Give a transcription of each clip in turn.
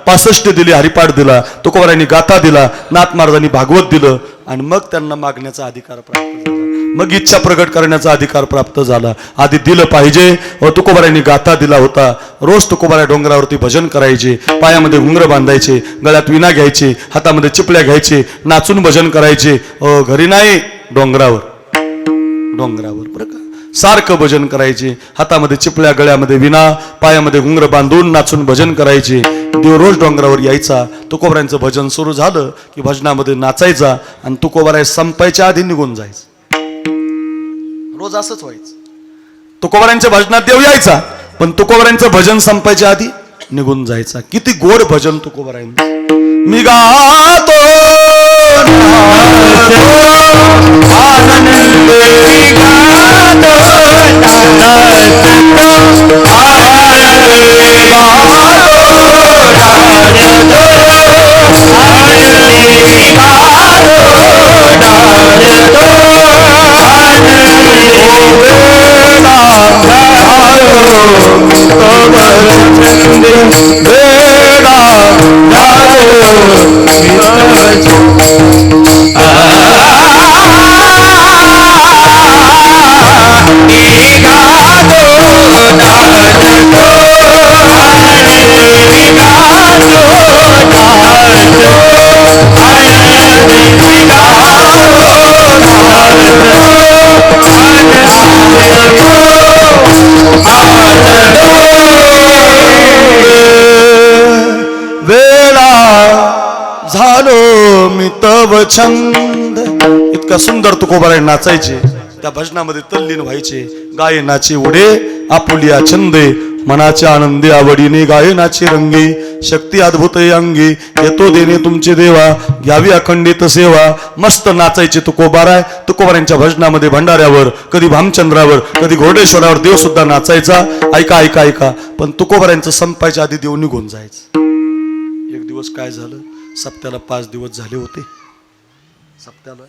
65 दिली, हरिपाठ दिला, तुकोबारायांनी गाथा दिला, नाथ महाराजांनी भागवत दिलं आणि मग त्यांना मागण्याचा अधिकार प्राप्त झाला, मग इच्छा प्रकट करण्याचा अधिकार प्राप्त झाला. आधी दिलं पाहिजे. तुकोबारायांनी गाथा दिला होता. रोज तुकोबाराय डोंगरावरती भजन करायचे, पायामध्ये घुंगर बांधायचे, गळ्यात विणा घ्यायचे, हातामध्ये चिपल्या घ्यायचे, नाचून भजन करायचे. घरी नाही, डोंगरावर बरं का, सारखं भजन करायचे, हातामध्ये चिपल्या, गळ्यामध्ये विणा, पायामध्ये घुंगर बांधून नाचून भजन करायचे. देव रोज डोंगरावर यायचा. तुकोबारायांचं भजन सुरू झालं की भजनामध्ये नाचायचा आणि तुकोबाराय संपायच्या आधी निघून जायचं. रोज असंच व्हायचं. तुकोबारायांच्या भजनात देव यायचा, पण तुकोबारायांचं भजन संपायच्या आधी निघून जायचा. किती गोड भजन तुकोबारायांचं. मी गातो झालो मी तव छंद. इतका सुंदर तुकोबाराय नाचायचे, त्या भजनामध्ये तल्लीन व्हायचे. गायनाची उडे आपुलिया छंदे, मनाच्या आनंदी आवडीने गायनाची रंगी. शक्ती अद्भुत अंगी येतो देणे तुमचे देवा, घ्यावी अखंडित सेवा. मस्त नाचायचे तुकोबाराय. तुकोबारायांच्या भजनामध्ये भंडाऱ्यावर, कधी भामचंद्रावर, कधी घोडेश्वरावर देव सुद्धा नाचायचा. ऐका ऐका ऐका. पण तुकोबारायांचं संपायच्या आधी देव निघून जायचं. एक दिवस काय झालं, सप्त्याला 5 दिवस झाले होते. सप्त्याला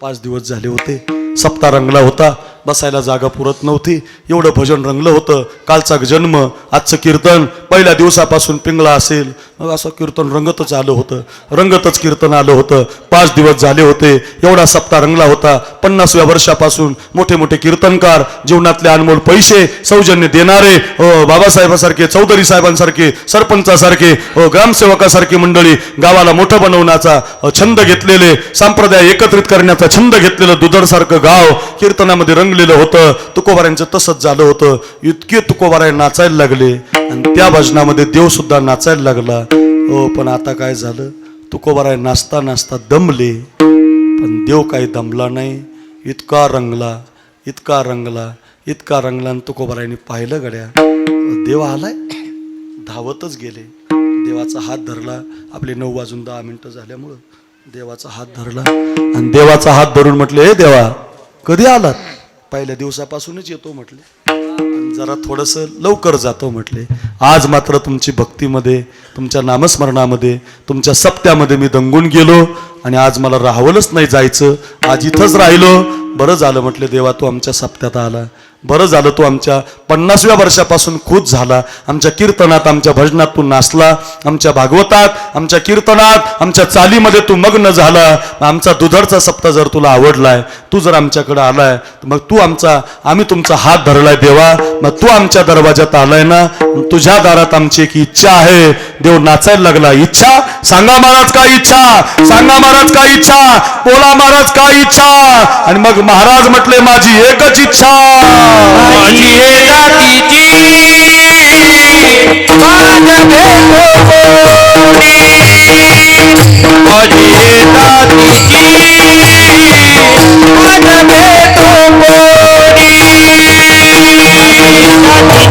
5 दिवस झाले होते. सप्ताह रंगला होता, बसायला जागा पुरत नव्हती. एवढं भजन रंगलं होतं. कालचा जन्म, आजचं कीर्तन, पहिल्या दिवसापासून पिंगळा असेल, मग असं कीर्तन रंगतच आलं होतं, रंगतच कीर्तन आलं होतं. 5 दिवस झाले होते. एवढा सप्ताह रंगला होता. 50व्या वर्षापासून मोठे मोठे कीर्तनकार, जीवनातले अनमोल पैसे सौजन्य देणारे, बाबासाहेबांसारखे, चौधरी साहेबांसारखे, सरपंचासारखे, ग्रामसेवकासारखी मंडळी, गावाला मोठं बनवण्याचा छंद घेतलेले, संप्रदाय एकत्रित करण्याचा छंद घेतलेलं दुधडसारखं गाव कीर्तनामध्ये रंगलेलं होतं. तुकोबारायांचं तसंच झालं होतं. इतके तुकोबाराय नाचायला लागले आणि त्या भजनामध्ये देव सुद्धा नाचायला लागला. पण आता काय झालं, तुकोबाराय नाचता नाचता दमले, पण देव काही दमला नाही. इतका रंगला, इतका रंगला, इतका रंगला. आणि तुकोबारायांनी पाहिलं, गड्या देव आलाय. धावतच गेले, देवाचा हात धरला. आपले 9 वाजून 10 मिनिटं झाल्यामुळं देवाचा हात धरला आणि देवाचा हात धरून म्हटले, हे देवा कधी आलात? पहिल्या दिवसापासूनच येतो म्हटले, जरा थोडंसं लवकर जातो म्हटले. आज मात्र तुमची भक्तीमध्ये, तुमच्या नामस्मरणामध्ये, तुमच्या सप्त्यामध्ये मी दंगून गेलो आणि आज मला राहावलंच नाही जायचं. आज इथंच राहिलो. बरं झालं म्हटले देवा, तू आमच्या सप्त्यात आला. बरं झालं तू आमच्या 50व्या वर्षापासून खुश झाला. आमच्या कीर्तनात, आमच्या भजनात तू नाचला. आमच्या भागवतात, आमच्या कीर्तनात, आमच्या चालीमध्ये तू मग्न झाला. आमचा दुधडचा सप्ताह जर तुला आवडलाय, तू जर आमच्याकडे आलाय, मग तू आम्ही तुमचा हात धरलाय देवा. मग तू आमच्या दरवाजात आलाय ना, तुझ्या दारात आमची एक इच्छा आहे. देव नाचायला लागला. इच्छा सांगा महाराज, काय इच्छा सांगा महाराज, काय इच्छा बोला महाराज, काय इच्छा. आणि मग महाराज म्हटले, माझी एकच इच्छा, माझी जातीची माझ भेटो कोणी, माझी जातीची माझ भेटो कोणी, माझी जातीची माझ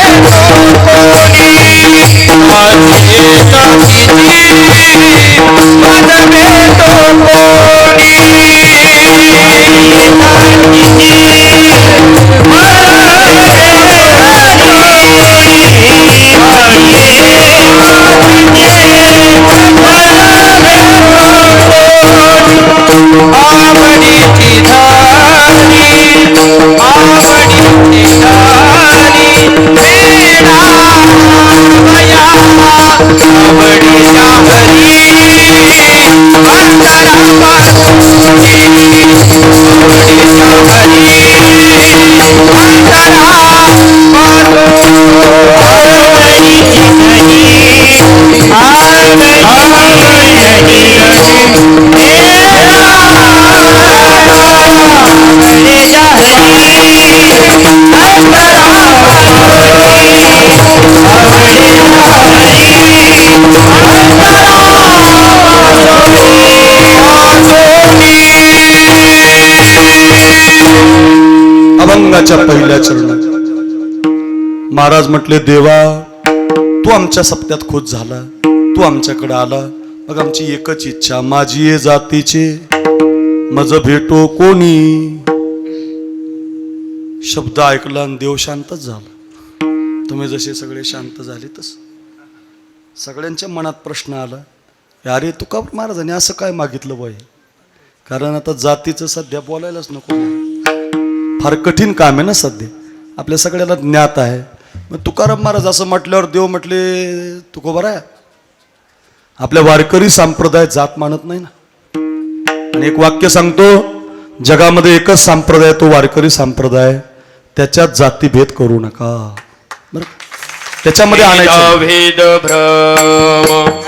भेटो महाराज म्हटले, देवा तू आमच्या सप्त्यात खुश झाला, तू आमच्याकडे आला, मग आमची एकच इच्छा, माझी ये जातीचे मज भेटो कोणी. शब्द ऐकला आणि देव शांतच झाला. तुम्ही जसे सगळे शांत झाले तस सगळ्यांच्या मनात प्रश्न आला, अरे तुका महाराजांनी असं काय मागितलं बाई? कारण आता जातीचं सध्या बोलायलाच नको, फार कठीण काम आहे ना सध्या, आपल्या सगळ्याला ज्ञात आहे. मग तुकाराम महाराज असं म्हटल्यावर देव म्हटले, तुकोबा आहे, आपल्या वारकरी संप्रदाय जात मानत नाही ना. आणि एक वाक्य सांगतो, जगामध्ये एकच संप्रदाय, तो वारकरी संप्रदाय, त्याच्यात जातीभेद करू नका. बरं, त्याच्यामध्ये आणायचं भेद भ्रम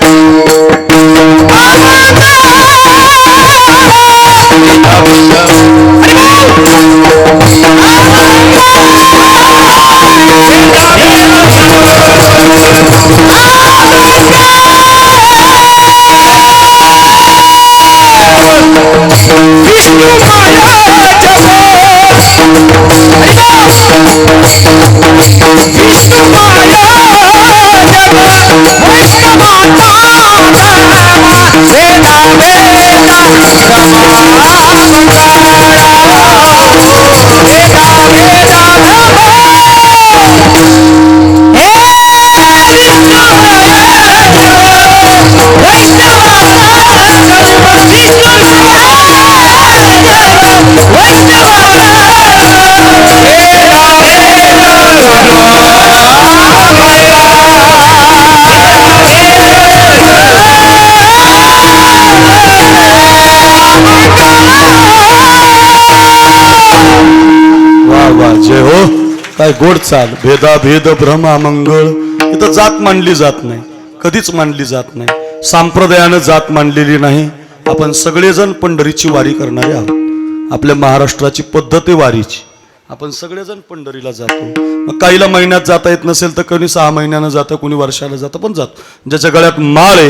जय हो. काय गोड चाल, भेदाभेद भ्रम अमंगळ. इथं जात मानली जात नाही, कधीच मानली जात नाही, संप्रदायानं जात मानलेली नाही. आपण सगळेजण पंढरीची वारी करणारे आहोत. आपल्या महाराष्ट्राची पद्धत आहे वारीची, आपण सगळेजण पंढरीला जातो. मग काहीला महिन्यात जाता येत नसेल तर कोणी 6 महिन्यानं जातं, कोणी वर्षाला जातं, पण जातो. ज्याच्या गळ्यात माळ आहे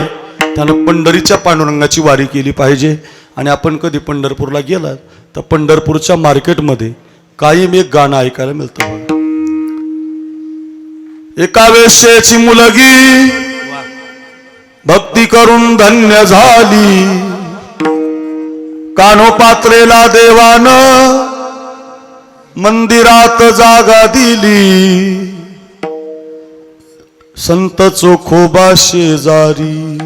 त्यानं पंढरीच्या पांडुरंगाची वारी केली पाहिजे. आणि आपण कधी पंढरपूरला गेलात तर पंढरपूरच्या मार्केटमध्ये कायम एक गाणं ऐकायला मिळतं. एका वेश्येची मुलगी भक्ती करून धन्य झाली, कानोपात्रेला देवानं मंदिरात जागा दिली, संत चोखोबा शेजारी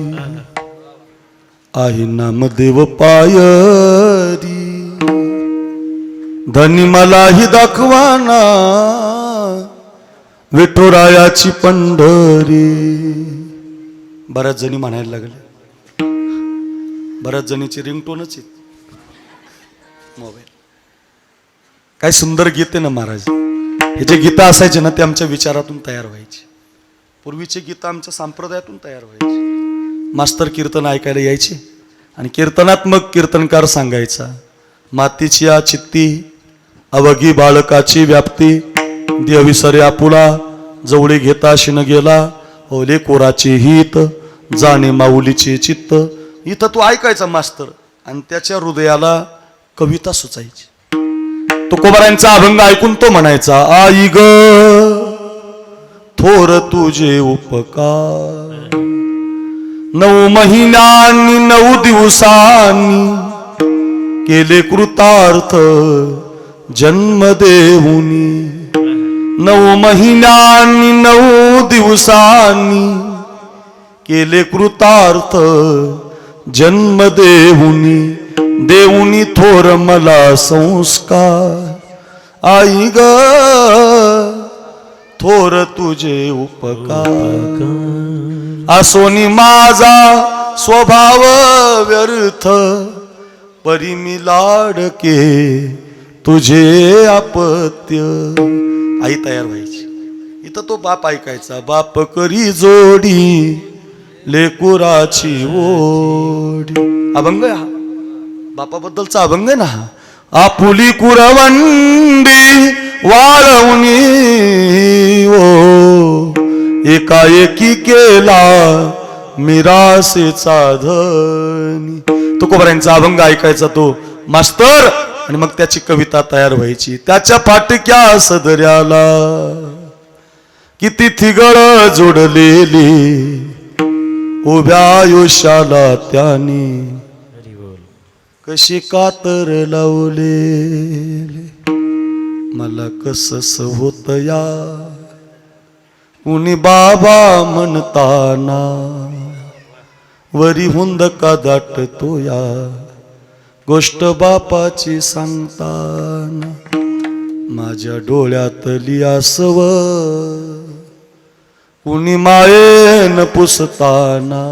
आहे नामदेव पायरी, धनी मलाही दाखवाना विठुरायाची पंढरी. बऱ्याच जणी म्हणायला लागले, बऱ्याच जणीची रिंगटोनच आहे मोबाईल. काय सुंदर गीत आहे ना महाराज. हे जे गीतं असायचे ना ते आमच्या विचारातून तयार व्हायचे. पूर्वीचे गीतं आमच्या संप्रदायातून तयार व्हायचे. मास्तर कीर्तन ऐकायला यायचे आणि कीर्तनात्मक कीर्तनकार सांगायचा, मातीची आ चित्ती अवघी बाळकाची व्याप्ती, देह विसरे आपुला जवळे घेता शिन गेला, ओले कोराचे हित जाणे माऊलीचे चित्त. इथं तू ऐकायचा मास्तर आणि त्याच्या हृदयाला कविता सुचायची. तुकोबारायांचा अभंग ऐकून तो म्हणायचा, आई ग थोर तुझे उपकार, 9 महिन्यांनी 9 दिवसांनी केले कृतार्थ जन्म देऊनी, 9 महिन्यांनी 9 दिवसांनी केले कृतार्थ जन्म देऊनी, देऊनी थोर मला संस्कार, आई ग थोर तुझे उपकार, असोनी माझा स्वभाव व्यर्थ, परी मी लाडके तुझे अपत्य. आई तयार व्हायची. इथं तो बाप ऐकायचा, बाप करी जोडी लेकुराची ओढी. अभंग आहे हा, बापाबद्दलचा अभंग आहे ना हा. आपुली कुरवंडी वाळवणी ओ, एकाएकी केला मिरासेचा धनी. तुकोबारायांचा अभंग ऐकायचा तो मास्तर आणि मग त्याची कविता तयार व्हायची. त्याच्या फाटक्या सदऱ्याला किती थिगळ जोडलेली उभ्या आयुष्याला त्याने कशी कातर लावले मला कसस होत या कुणी बाबा म्हणताना वरी हुंद का दाटतो या गोष्ट बापाची सांगताना माझ्या डोळ्यातली आसव कुणी मायेन पुसताना.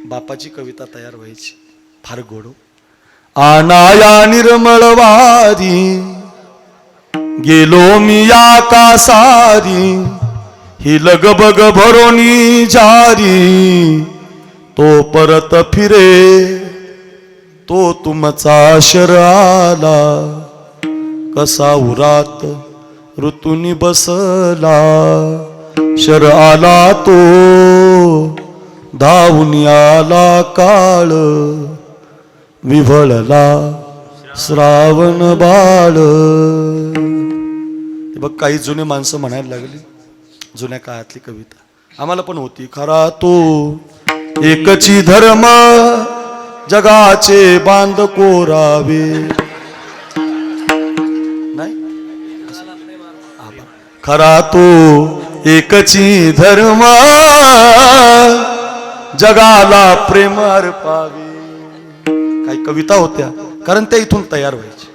बापाची कविता तयार व्हायची फार गोड. आनाया निर्मळ वारी गेलो मी या कासारी ही लगबग भरोनी जारी तो परत फिरे तो तुमचा शर आला कसा उरात ऋतूनी बसला शर आला तो धावून आला काळ विव्हळला श्रावण बाळ. बघ काही जुने माणसं म्हणायला लागली जुन्या काळातली कविता आम्हाला पण होती. खरा तो एकची धर्म जगाचे बांध कोरावे नाही खरा तो एकची धर्म जगाला प्रेम अर्पावे. काही कविता होत्या कारण त्या इथून तयार व्हायची.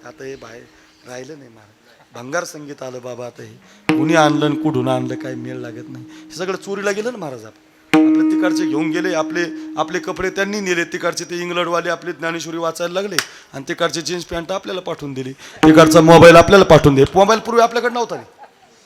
आता हे बाहेर राहिलं नाही महाराज. भंगार संगीत आलं बाबा. आता हे कुणी आणलं आणि कुठून आणलं काही मेळ लागत नाही. हे सगळं चोरीला गेलं ना महाराज. आपले तिकडचे घेऊन गेले आपले कपडे त्यांनी नेले. तिकडचे ते इंग्लंडवाले आपली ज्ञानेश्वरी वाचायला लागले आणि तिकडचे जीन्स पॅन्ट आपल्याला पाठवून दिली. तिकडचा मोबाईल आपल्याला पाठवून दिले. मोबाईल पूर्वी आपल्याकडे नव्हता.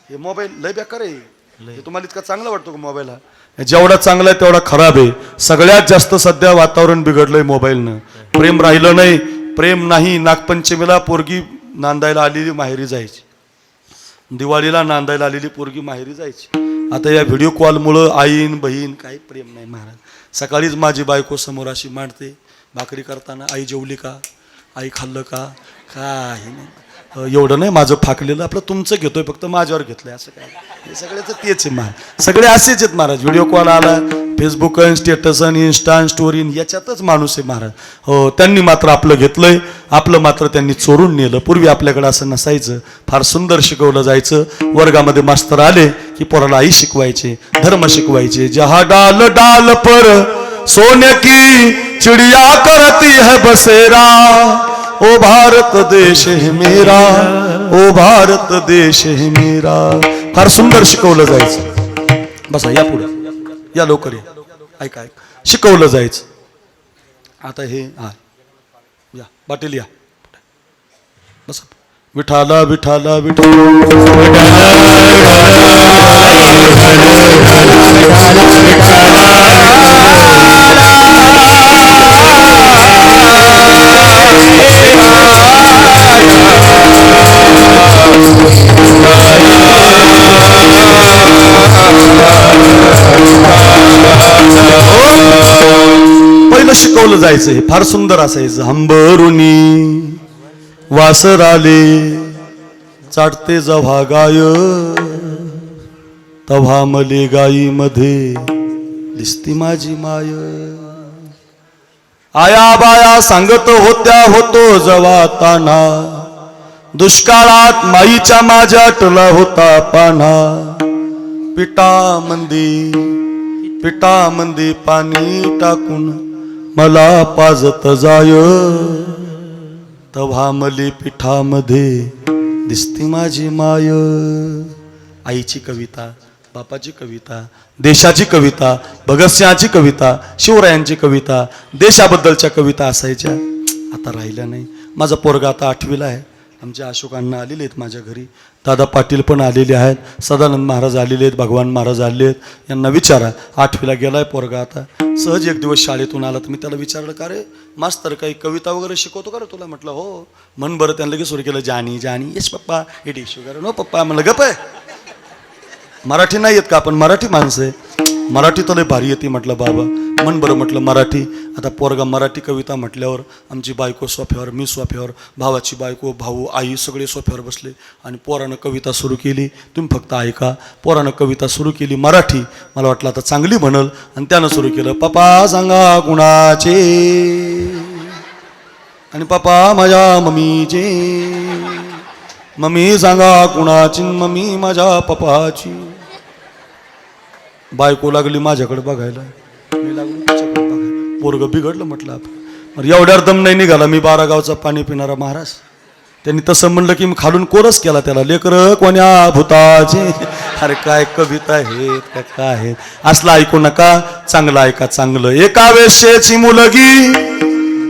हे मोबाईल लय बेकार आहे. हे तुम्हाला इतका चांगला वाटतो का मोबाईल हा? जेवढा चांगला आहे तेवढा खराब आहे. सगळ्यात जास्त सध्या वातावरण बिघडलंय मोबाईलनं. प्रेम राहिलं नाही. प्रेम नाही. नागपंचमीला पोरगी नांदायला आलेली माहेरी जायची. दिवाळीला नांदायला आलेली पोरगी माहेरी जायची. आता या व्हिडिओ कॉलमुळं आईन बहीण काही प्रेम नाही महाराज. सकाळीच माझी बायको समोर अशी मांडते भाकरी करताना आई जेवली का आई खाल्लं का काही नाही. एवढं नाही माझं फाकलेलं आपलं तुमचं घेतोय फक्त माझ्यावर घेतलंय असं काय. हे सगळ्याचं तेच आहे महाराज. सगळे असेच आहेत महाराज. व्हिडिओ कॉल आला फेसबुक स्टेटस इंस्टा स्टोरी याच्यातच माणूस आहे महाराज. हो त्यांनी मात्र आपलं घेतलंय. आपलं मात्र त्यांनी चोरून नेलं. पूर्वी आपल्याकडे असं नसायचं. फार सुंदर शिकवलं जायचं. वर्गामध्ये मास्तर आले की पोराला आई शिकवायचे धर्म शिकवायचे. जहा डाल डाल पर सोने की चिड़िया करती है बसेरा ओ भारत देश है मेरा ओ भारत देश है मेरा. फार सुंदर शिकवलं जायचं. बसा या पुढे या लवकर या. ऐका शिकवलं जायचं. आता हे हा या पाटील या बस. विठाला विठाला पहिलं शिकवलं जायचं. हे फार सुंदर असायचं. हंबरुनी वासराले चाटते जव्हा गाय तव्हा मले गाई मध्ये दिसती माझी माय. आया बाया सांगत होत्या होतो जवा ताना दुष्काळात माईच्या माझ्या टला होता पाना. पिठामंदी पाणी टाकून मला पाजत जाय तव्हा मले पिठामध्ये दिसती माझी माय. आईची कविता बापाची कविता देशाची कविता भगतसिंहाची कविता शिवरायांची कविता देशाबद्दलच्या कविता असायच्या. आता राहिल्या नाही. माझा पोरगा आता 8वीला आहे. आमचे अशोक अण्णा आलेले आहेत माझ्या घरी. दादा पाटील पण आलेले आहेत. सदानंद महाराज आलेले आहेत. भगवान महाराज आलेले आहेत. यांना विचारा 8वीला गेलाय पोरगा. आता सहज एक दिवस शाळेतून आला तर मी त्याला विचारलं का रे मास्तर काही कविता वगैरे शिकवतो का रे तुला. म्हटलं हो. मन बरं त्यांना लगेच सुरू केलं जानी जानी yes papa it is sugar no पप्पा. म्हणलं गप आहे मराठी नाही येत का आपण मराठी माणसं आहे. मराठी तर लय भारी येते. म्हटलं बाबा मन बरं. म्हटलं मराठी आता पोरगा मराठी कविता म्हटल्यावर आमची बायको सोफ्यावर, मी सोफ्यावर, भावाची बायको, भाऊ, आई सगळे सोफ्यावर बसले आणि पोरानं कविता सुरू केली. तुम्ही फक्त ऐका. पोरानं कविता सुरू केली मराठी. मला वाटलं आता चांगली म्हणल आणि त्यानं सुरू केलं, पप्पा सांगा कुणाचे आणि पप्पा माझ्या मम्मीचे, मम्मी सांगा कुणाची, मम्मी माझ्या पप्पाची. बायको लागली माझ्याकडे बघायला, मी लागलो त्याच्याकडे बघायला. पोरगं बिघडलं म्हटलं आपण. एवढ्यावर दम नाही निघाला. मी 12 गावचा पाणी पिणारा महाराज. त्यांनी तसं म्हणलं की मी खालून कोरस केला त्याला, लेकर कोण्या भूताचे. अरे काय कविता आहेत काय आहेत, असलं ऐकू नका, चांगलं ऐका चांगलं. एका वेश्येची मुलगी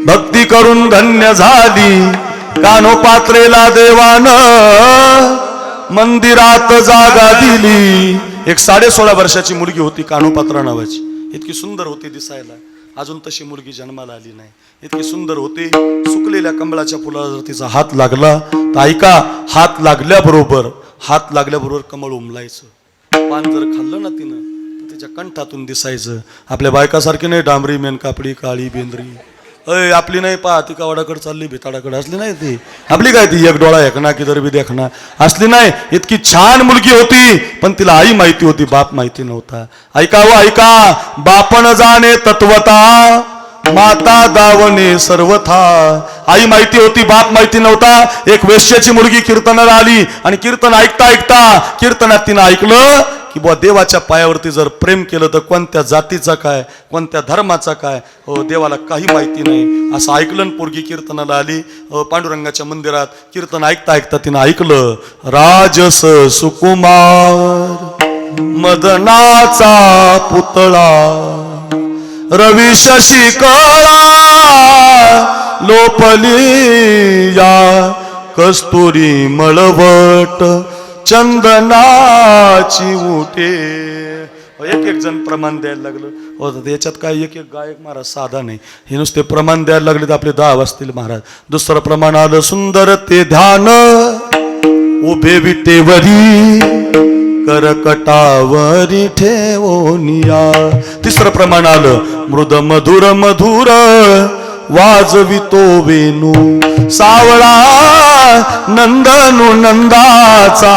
भक्ती करून धन्य झाली, कानोपात्रेला देवानं मंदिरात जागा दिली. एक 16.5 वर्षाची मुलगी होती कानोपात्रा नावाची. इतकी सुंदर होती दिसायला. अजून तशी मुलगी जन्माला आली नाही. इतकी सुंदर होती. सुकलेल्या कमळाच्या फुलाला जर तिचा हात लागला तर ऐका, हात लागल्याबरोबर कमळ उमलायचं. पान जर खाल्लं ना तिनं तर तिच्या कंठातून दिसायचं. आपल्या बायकासारखी नाही डांबरी मेनकापडी काळी बेंद्री. आपली नाही पहा, ती कावडाकडे चालली भिताडाकडे असली नाही ती. आपली काय ती एक डोळा एकना किधर बी देखना असली नाही. इतकी छान मुलगी होती, पण तिला आई माहिती होती, बाप माहिती नव्हता. ऐका, बापन जाणे तत्वता, माता दावणे सर्वथा. आई माहिती होती, बाप माहिती नव्हता. एक वेश्याची मुलगी कीर्तनाला आली आणि कीर्तन ऐकता कीर्तनात तिनं ऐकलं की बुवा देवाच्या पायावरती जर प्रेम केलं तर कोणत्या जातीचा काय, कोणत्या धर्माचा काय, देवाला काही माहिती नाही असं ऐकलं. पोरगी कीर्तनाला आली. पांडुरंगाच्या मंदिरात कीर्तन ऐकता तिनं ऐकलं, राजस सुकुमार मदनाचा पुतळा, रवी शशी कळा लोपली या, कस्तुरी मळवट चंदनाची उठे. एक जण प्रमाण द्यायला लागलं. हो याच्यात काय एक गायक महाराज साधा नाही, हे नुसते प्रमाण द्यायला लागले तर आपले 10 वाजतील महाराज. दुसरं प्रमाण आलं, सुंदर ते ध्यान उभे विटेवरी, करकटावरी ठेवोनिया. तिसरं प्रमाण आलं, मृद मधुर मधुर वाजवितो वेणू, सावळा नंदनु नंदाचा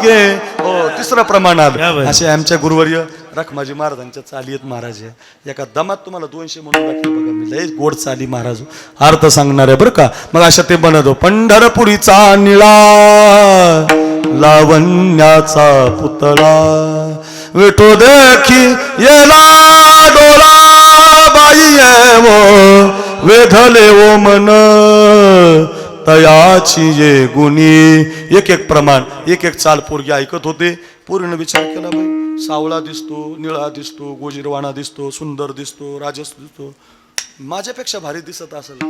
गे. हो तिसरं प्रमाण आलं. असे आमच्या गुरुवर्य रखमाजी महाराजांच्या चाली आहेत महाराज. एका दमात तुम्हाला 200 म्हणून दाखले बघा. मी लय गोड चाली महाराज, अर्थ सांगणार आहे बरं का. मग अशा ते बनवतो, पंढरपुरीचा निळा लावण्याचा पुतळा, विठो देखी येला डोला बाई वो, वेधले ओ मन तयाची ये गुणी. एक प्रमाण, एक चाल पोरगी ऐकत होते. पोरीनं विचार केला, बाई सावळा दिसतो, निळा दिसतो, गोजीरवाणा दिसतो, सुंदर दिसतो, राजस दिसतो, माझ्यापेक्षा भारी दिसत असेल का.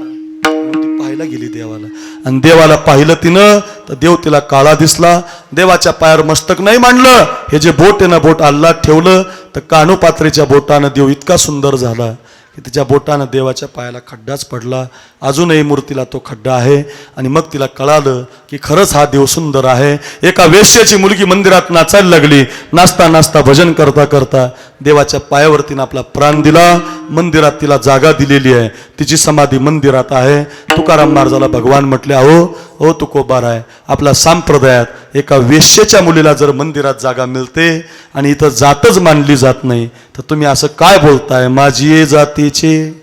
ती पाहायला गेली देवाला आणि देवाला पाहिलं तिनं तर देव तिला काळा दिसला. देवाच्या पायावर मस्तक नाही मांडलं. हे जे बोट आहे ना, बोट अल्लात ठेवलं तर कानोपात्रेच्या बोटानं देव इतका सुंदर झाला की तिच्या बोटानं देवाच्या पायाला खड्डाच पडला. अजूनही मूर्तीला तो खड्डा आहे. आणि मग तिला कळालं की खरंच हा देव सुंदर आहे. एका वेश्याची मुलगी मंदिरात नाचायला लागली. नाचता भजन करता देवाच्या पायावर तिनं आपला प्राण दिला. मंदिरात तिला जागा दिलेली आहे. तिची समाधी मंदिरात आहे. तुकाराम महाराजाला भगवान म्हटले, अहो तुकोबाराय, आपल्या संप्रदायात एका वेश्येच्या मुलीला जर मंदिरात जागा मिळते आणि इथं जातच मानली जात नाही तर तुम्ही असं काय बोलताय. माझी जातीचे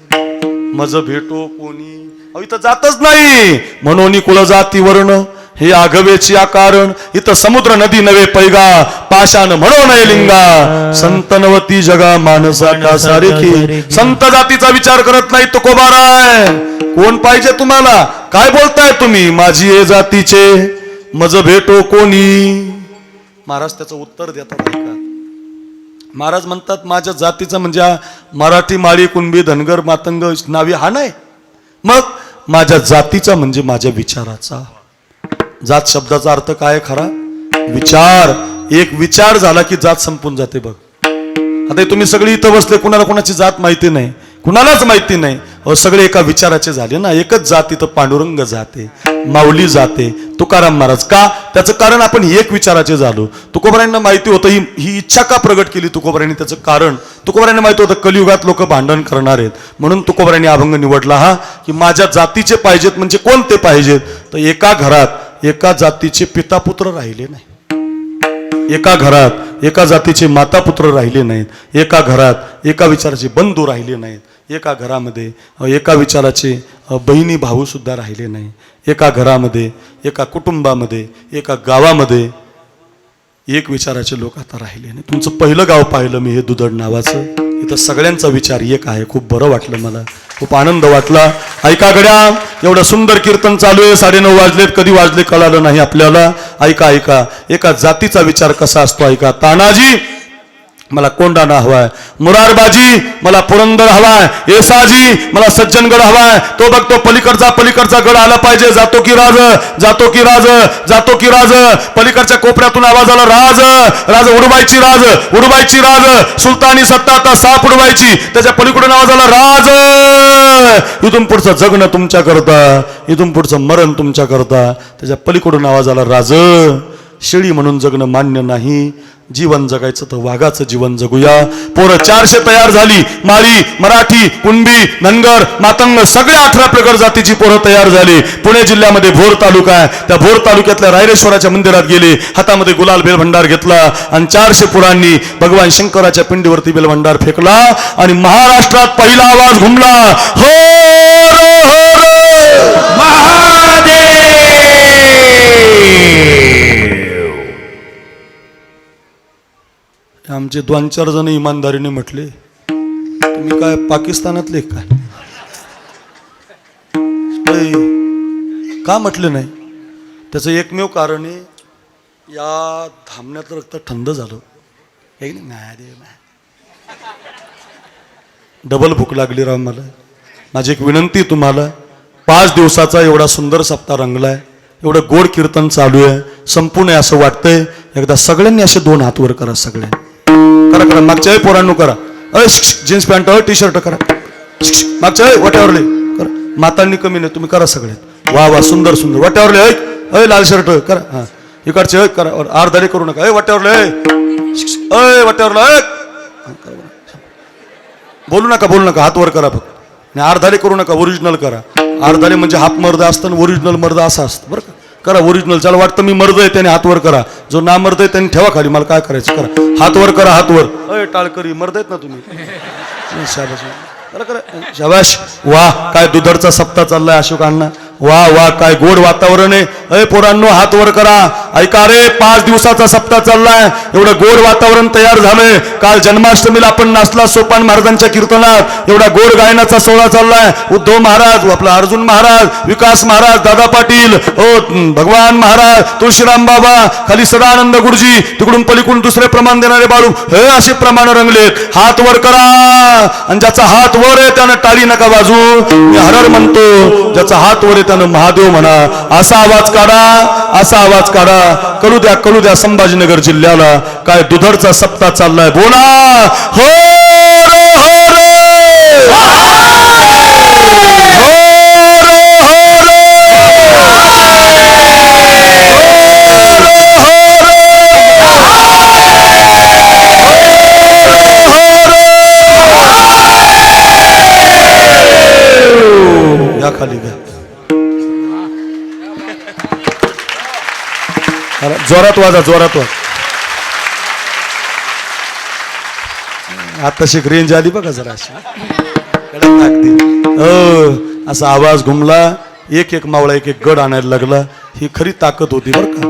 मज भेटो कोणी. इथं जातच नाही म्हणून कुळ जाती वर्ण हे आघवेची आकारण. इथं समुद्र नदी नवे पैगा, पाषाण म्हणो नये लिंगा, संतनवती जगा मानसा का सारखी. संत जातीचा विचार करत नाही तुकोबाराय. कोण पाहिजे तुम्हाला, काय बोलताय तुम्ही. माझी ए जातीचे मज भेटो कोणी. महाराज त्याचं उत्तर देतात ऐका. महाराज म्हणतात, माझ्या जातीचा म्हणजे मराठी माळी कुणबी धनगर मातंग नावी हा नाही. मग माझ्या जातीचा म्हणजे माझ्या विचाराचा. जात शब्दाचा अर्थ काय खरा, विचार. एक विचार झाला की जात संपून जाते बघ. आता तुम्ही सगळी इथं बसले, कुणाला कोणाची जात माहिती नाही. कुणालाच माहिती नाही. अहो सगळे एका विचाराचे झाले ना. एकच जात इथं पांडुरंग जाते, माऊली जाते, तुकाराम महाराज. का? त्याचं कारण आपण एक विचाराचे झालो. तुकोबारायांना माहिती होतं ही इच्छा का प्रगट केली तुकोबारायांनी, त्याचं कारण तुकोबारायांना माहिती होतं कलियुगात लोक भांडण करणार आहेत. म्हणून तुकोबारायांनी अभंग निवडला हा की माझ्या जातीचे पाहिजेत. म्हणजे कोणते पाहिजेत? तर एका घरात एका जातीचे पिता पुत्र राहिले नाही, एका घरात एका जातीचे माता पुत्र राहिले नाहीत, एका घरात एका विचाराचे बंधू राहिले नाहीत, एका घरामध्ये एका विचाराचे बहिणी भाऊ सुद्धा राहिले नाही, एका घरामध्ये एका कुटुंबामध्ये एका गावामध्ये एक विचाराचे लोक आता राहिले नाही. तुमचं पहिलं गाव पाहिलं मी, हे दुधड नावाचं. इथं सगळ्यांचा विचार एक आहे. खूप बरं वाटलं मला, खूप आनंद वाटला. ऐका गड्या, एवढं सुंदर कीर्तन चालू आहे. 9:30 वाजलेत, कधी वाजले कळालं नाही आपल्याला. ऐका ऐका, एका जातीचा विचार कसा असतो ऐका. तानाजी मला कोंडाणा हवाय, मुरारबाजी मला पुरंदर हवाय, येसाजी मला सज्जनगड हवाय. तो बघतो पलीकडचा गड आला पाहिजे. जातो की राज, जातो की राज, जातो की राज. पलीकडच्या कोपऱ्यातून आवाज आला राज, राज उडवायची, राज उडवायची, राज सुलतानी सत्ता आता साप उडवायची. त्याच्या पलीकडून आवाज आला राज, इथून पुढचं जगणं तुमच्या करता, इथून पुढचं मरण तुमच्या करता. त्याच्या पलीकडून आवाज आला राज, शेळी म्हणून जगणं मान्य नाही, जीवन जगायचं तर वाघाचं जीवन जगूया. पोरं 400 तयार झाली. माळी, मराठी, कुणबी, धनगर, मातंग सगळ्या 18 प्रकार जातीची पोरं तयार झाली. पुणे जिल्ह्यामध्ये भोर तालुका आहे. त्या भोर तालुक्यातल्या रायरेश्वराच्या मंदिरात गेले, हातामध्ये गुलाल बेलभंडार घेतला आणि 400 पोरांनी भगवान शंकराच्या पिंडीवरती बेलभंडार फेकला आणि महाराष्ट्रात पहिला आवाज घुमला, हो महादेव. आमचे 2-4 जण इमानदारीने म्हटले, तुम्ही काय पाकिस्तानातले काय? का म्हटले नाही? त्याचं एकमेव कारण आहे, या धामण्यातलं रक्त थंड झालं. डबल भूक लागली राव मला. माझी एक विनंती तुम्हाला, 5 दिवसाचा एवढा सुंदर सप्ताह रंगलाय, एवढं गोड कीर्तन चालू आहे, संपूर्ण आहे असं वाटतंय. एकदा सगळ्यांनी असे 2 हात वर करा. सगळ्यांनी करा करा. मागच्या पोरांनो करा. जीन्स पॅन्ट टी शर्ट करा. मागच्या वाट्यावरले करा. मातांनी कमी नाही, तुम्ही करा सगळ्यात. वा वा, सुंदर सुंदर. वाट्यावरले अय लाल शर्ट करा. हा इकडचे करा. अर्धाले करू नका. वाट्यावरले वाट्यावरला बोलू नका. हात वर करा फक्त. आणि अर्धाले करू नका, ओरिजिनल करा. अर्धाले म्हणजे हाफ मर्द असतं, ओरिजिनल मर्द असं असतं बरं का. करा ओरिजिनल. त्याला वाटतं मी मर्द आहे त्याने हात वर करा. जो ना मर्द आहे त्यांनी ठेवा खाली, मला काय करायचं. करा हात वर करा. हात वर. अय टाळकरी मर्द आहेत ना तुम्ही. शाबाश करा करा. शाबाश. वा काय दुधडचा सप्ताह चाललाय अशोक अण्णा. वा वा काय गोड वातावरण आहे. अय पोरांनो हात वर करा. ऐका रे, 5 दिवसाचा सप्ताह चाललाय, एवढं गोड वातावरण तयार झालंय. काल जन्माष्टमीला आपण नाचला सोपान महाराजांच्या कीर्तनात. एवढा गोड गायनाचा सोहळा चाललाय. उद्धव महाराज, आपला अर्जुन महाराज, विकास महाराज, दादा पाटील, भगवान महाराज, तुळशीराम बाबा, खाली सदानंद गुरुजी, तिकडून पलीकडून दुसरे प्रमाण देणारे बाळू, हे असे प्रमाण रंगलेत. हात वर करा. आणि ज्याचा हात वर आहे त्यानं टाळी नका वाजू. मी हरर म्हणतो, ज्याचा हात वर आहे त्यानं महादेव म्हणा. असा आवाज काढा, असा आवाज काढा. कळू द्या संभाजीनगर जिल्ह्याला काय दुधडचा सप्ताह चाललाय. बोला हो या खाली घ्या. जोरात वाजा, जोरात वाज. आता शिक रेंज आली बघा जरा अशी. असा आवाज घुमला. एक मावळा एक गड आणायला लागला. ही खरी ताकद होती बरं का.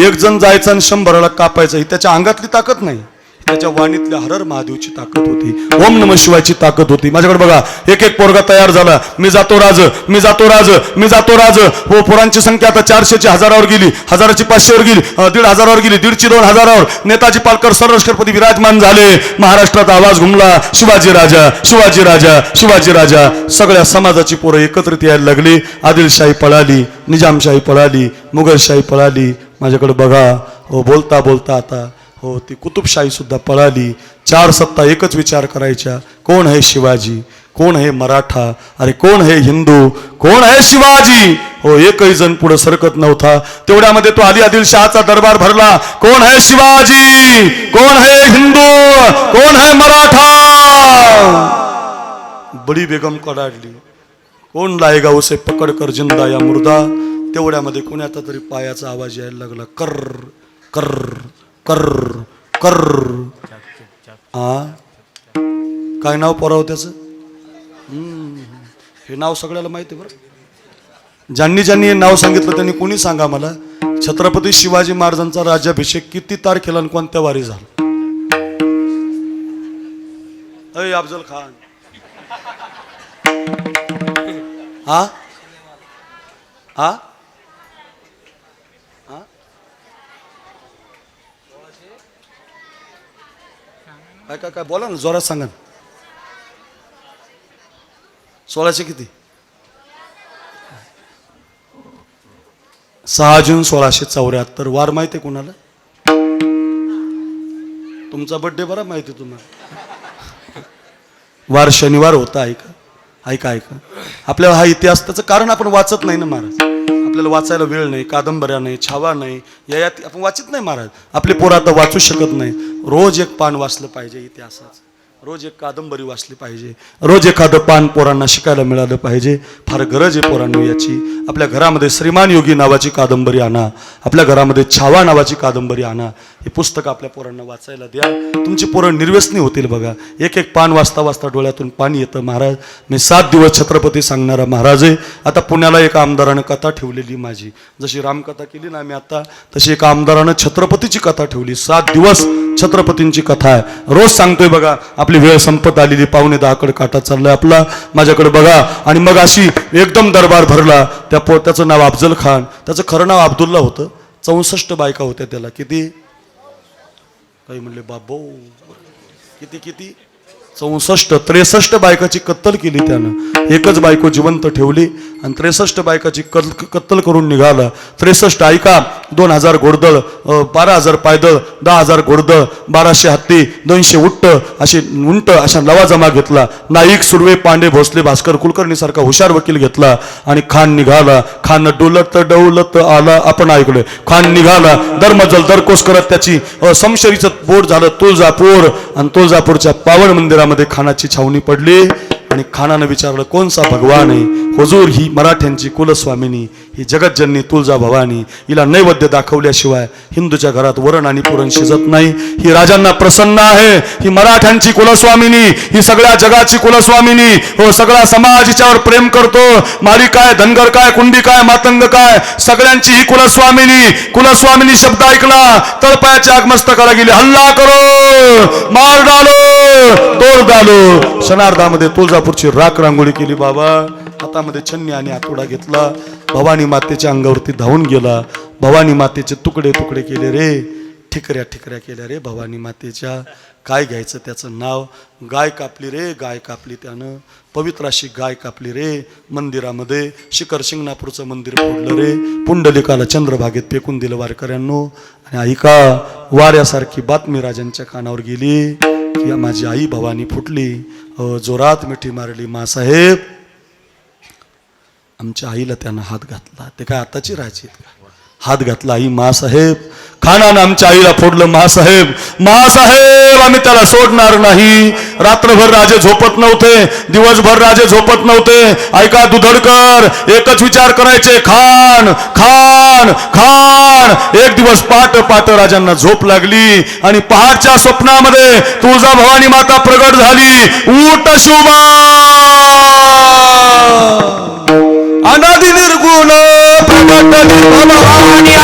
1 जण जायचा आणि 100ला कापायचं. ही त्याच्या अंगातली ताकद नाही, त्याच्या वाणीतल्या हरर महादेवची ताकद होती. ओम नमः शिवायची ताकद होती. माझ्याकडे बघा, एक पोरगा तयार झाला. मी जातो राज, मी जातो राज, मी जातो राज. हो, पोरांची संख्या आता 400ची 1000वर गेली, 1000ची 500वर गेली, 1500वर गेली, 1500ची 2000वर. नेताजी पालकर सर्वलष्करपती विराजमान झाले. महाराष्ट्रात आवाज घुमला, शिवाजी राजा, शिवाजी राजा, शिवाजी राजा. सगळ्या समाजाची पोरं एकत्रित यायला लागली. आदिलशाही पळाली, निजामशाही पळाली, मुघलशाही पळाली. माझ्याकडे बघा. हो, बोलता बोलता आता हो, ती कुतुबशाही सुद्धा पळाली. 4 सत्ता एकच विचार करायच्या, कोण आहे शिवाजी, कोण आहे मराठा, अरे कोण आहे हिंदू, कोण आहे शिवाजी. हो, एकही जण पुढे सरकत नव्हता. तेवढ्यामध्ये तो अली आदिलशहाचा दरबार भरला. कोण आहे शिवाजी, कोण आहे हिंदू, कोण आहे मराठा. बडी बेगम कडाडली, कोण लायगा उसे पकड कर जिंदा या मुर्दा. तेवढ्यामध्ये कोणाचा तरी पायाचा आवाज यायला लागला, कर कर कर कर. काय नाव पोराव त्याचं? हे नाव सगळ्याला माहिती आहे बरं. ज्यांनी ज्यांनी हे नाव सांगितलं त्यांनी कोणी सांगा मला, छत्रपती शिवाजी महाराजांचा राज्याभिषेक किती तारखेला आणि कोणत्या वारी झाला? अय अफजल खान, हा हा काय काय काय बोला ना, जोरात सांगा ना. 1600 किती? 6 जून 1674. वार माहिती आहे कोणाला? तुमचा बर्थडे बरा माहिती आहे तुम्हाला. वार शनिवार होता. ऐका ऐका ऐका, आपल्याला हा इतिहास, त्याचं कारण आपण वाचत नाही ना महाराज. आपल्याला वाचायला वेळ नाही, कादंबऱ्या नाही, छावा नाही, यात आपण वाचित नाही महाराज. आपले पोरं आता वाचू शकत नाही. रोज एक पान वाचलं पाहिजे इतिहासाचं, रोज एक कादंबरी वाचली पाहिजे, रोज एखादं पान पोरांना शिकायला मिळालं पाहिजे. फार गरज आहे पोरांनो याची. आपल्या घरामध्ये श्रीमान योगी नावाची कादंबरी आणा, आपल्या घरामध्ये छावा नावाची कादंबरी आणा. हे पुस्तक आपल्या पोरांना वाचायला द्या. तुमची पोरं निर्व्यसनी होतील बघा. एक एक पान वाचता वाचता डोळ्यातून पाणी येतं. महाराज, मी 7 दिवस छत्रपती सांगणारा महाराज आहे. आता पुण्याला एका आमदारानं कथा ठेवलेली माझी, जशी रामकथा केली ना आम्ही आता, तशी एका आमदारानं छत्रपतीची कथा ठेवली. 7 दिवस छत्रपतींची कथा आहे. रोज सांगतोय बघा. आपली वेळ संपत आलेली, 9:45 काटा चाललाय आपला. माझ्याकडे बघा. आणि मग अशी एकदम दरबार भरला. त्याचं नाव अफजल खान, त्याचं खरं नाव अब्दुल्ला होतं. 64 बायका होत्या त्याला. किती? काही म्हणले बाबो, किती किती? 64. 63 बायकाची कत्तल केली त्यानं. एकच बायको जिवंत ठेवली आणि 63 बायकाची कत्तल करून निघाला. 63 ऐका, 2000 घोडदळ, 12,000 पायदळ, 10,000 घोडदळ, 1200 हत्ती, 200 उंट अशा लवाजमा घेतला. नाईक, सुर्वे, पांडे, भोसले, भास्कर कुलकर्णी सारखा हुशार वकील घेतला आणि खान निघाला. खान डोलत डौलत आला, आपण ऐकलोय. खान निघाला धर्मजल दरकोस करत. त्याची समशरीचं बोट झालं तुळजापूर, आणि तुळजापूरच्या पावन मंदिरामध्ये खानाची छावणी पडली. आणि खानानं विचारलं, कोणसा भगवान आहे? हुजूर, ही मराठ्यांची कुलस्वामिनी, ही जगतजननी तुळजा भवानी. हिला नैवेद्य दाखवल्याशिवाय हिंदूच्या घरात वरण आणि पुरण शिजत नाही. ही राजांना प्रसन्न आहे. ही मराठ्यांची कुलस्वामिनी, ही सगळ्या जगाची कुलस्वामिनी. हो, सगळा समाज हिच्यावर प्रेम करतो. माळी काय, धनगर काय, कुंडी काय, मातंग काय, सगळ्यांची ही कुलस्वामिनी. कुलस्वामिनी शब्द ऐकला, तळपायाच्या आगमस्तकाला गेली. हल्ला करो, मार डालो, तोड डालो. क्षणार्धामध्ये तुळजापूरची राख रांगोळी केली. बाबा हातामध्ये छन्नी आणि आतोडा घेतला. भवानी मातेच्या अंगावरती धावून गेला. भवानी मातेचे तुकडे तुकडे केले रे, ठिकऱ्या ठिकऱ्या केल्या रे भवानी मातेच्या. काय घ्यायचं त्याचं नाव? गाय कापली रे, गाय कापली त्यानं. पवित्र अशी गाय कापली रे. मंदिरामध्ये शिखर शिंगणापूरचं मंदिर फोडलं रे. पुंडलिकाला चंद्रभागेत फेकून दिलं वारकऱ्यांनो. आणि ऐका, वाऱ्यासारखी बातमी राजांच्या कानावर गेली की माझी आई भवानी फुटली. जोरात मिठी मारली. मासाहेब, आमच्या आईला त्यानं हात घातला. ते काय आताची राजी आहेत का? हात घातला. आई, मासाहेब, खानानं आमच्या आईला फोडलं. मासाहेब, मासाहेब, आम्ही त्याला सोडणार नाही. रात्रभर राजे झोपत नव्हते, दिवसभर राजे झोपत नव्हते. ऐका दुधडकर, एकच विचार करायचे, खान खान खान. एक दिवस पाट राजांना झोप लागली आणि पहाटच्या स्वप्नामध्ये तुळजा भवानी माता प्रगट झाली. ऊट शुभा, अनादि निर्गुण प्रगट भवानी,